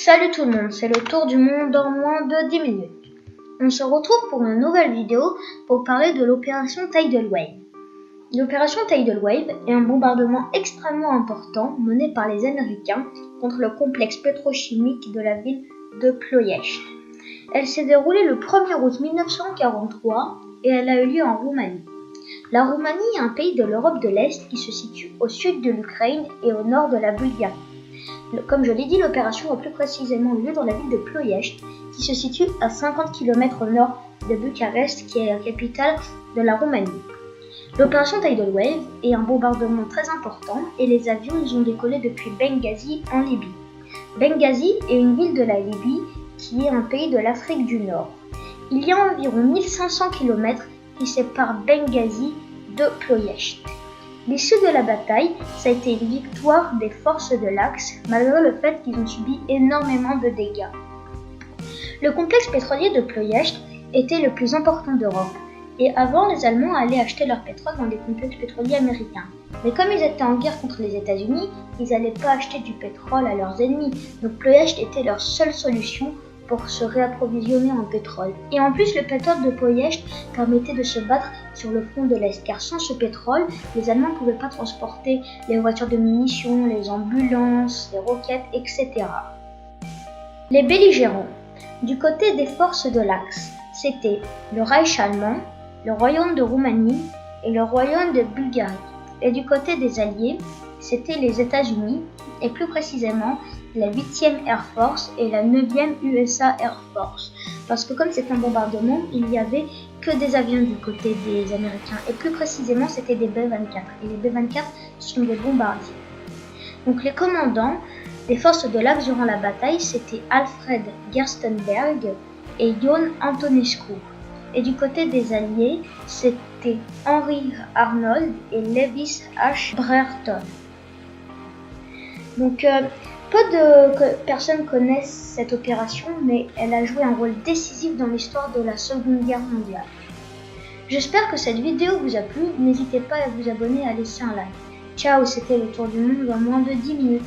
Salut tout le monde, c'est le tour du monde en moins de 10 minutes. On se retrouve pour une nouvelle vidéo pour parler de l'opération Tidal Wave. L'opération Tidal Wave est un bombardement extrêmement important mené par les Américains contre le complexe pétrochimique de la ville de Ploiești. Elle s'est déroulée le 1er août 1943 et elle a eu lieu en Roumanie. La Roumanie est un pays de l'Europe de l'Est qui se situe au sud de l'Ukraine et au nord de la Bulgarie. Comme je l'ai dit, l'opération a plus précisément lieu dans la ville de Ploiești, qui se situe à 50 km au nord de Bucarest, qui est la capitale de la Roumanie. L'opération Tidal Wave est un bombardement très important et les avions ont décollé depuis Benghazi en Libye. Benghazi est une ville de la Libye qui est un pays de l'Afrique du Nord. Il y a environ 1500 km qui séparent Benghazi de Ploiești. L'issue de la bataille, ça a été une victoire des forces de l'Axe, malgré le fait qu'ils ont subi énormément de dégâts. Le complexe pétrolier de Ploiești était le plus important d'Europe, et avant les Allemands allaient acheter leur pétrole dans des complexes pétroliers américains. Mais comme ils étaient en guerre contre les États-Unis, ils n'allaient pas acheter du pétrole à leurs ennemis, donc Ploiești était leur seule solution pour se réapprovisionner en pétrole. Et en plus, le pétrole de Ploiești permettait de se battre sur le front de l'Est, car sans ce pétrole, les Allemands ne pouvaient pas transporter les voitures de munitions, les ambulances, les roquettes, etc. Les belligérants. Du côté des forces de l'Axe, c'était le Reich allemand, le Royaume de Roumanie et le Royaume de Bulgarie. Et du côté des Alliés, c'était les États-Unis, et plus précisément la 8e Air Force et la 9e USA Air Force. Parce que comme c'est un bombardement, il n'y avait que des avions du côté des Américains. Et plus précisément, c'était des B-24. Et les B-24 sont des bombardiers. Donc les commandants des forces de l'Axe durant la bataille, c'était Alfred Gerstenberg et Ion Antonescu. Et du côté des Alliés, c'était Henry Arnold et Lewis H. Brereton. Donc, peu de personnes connaissent cette opération, mais elle a joué un rôle décisif dans l'histoire de la Seconde Guerre mondiale. J'espère que cette vidéo vous a plu, n'hésitez pas à vous abonner et à laisser un like. Ciao, c'était le tour du monde en moins de 10 minutes.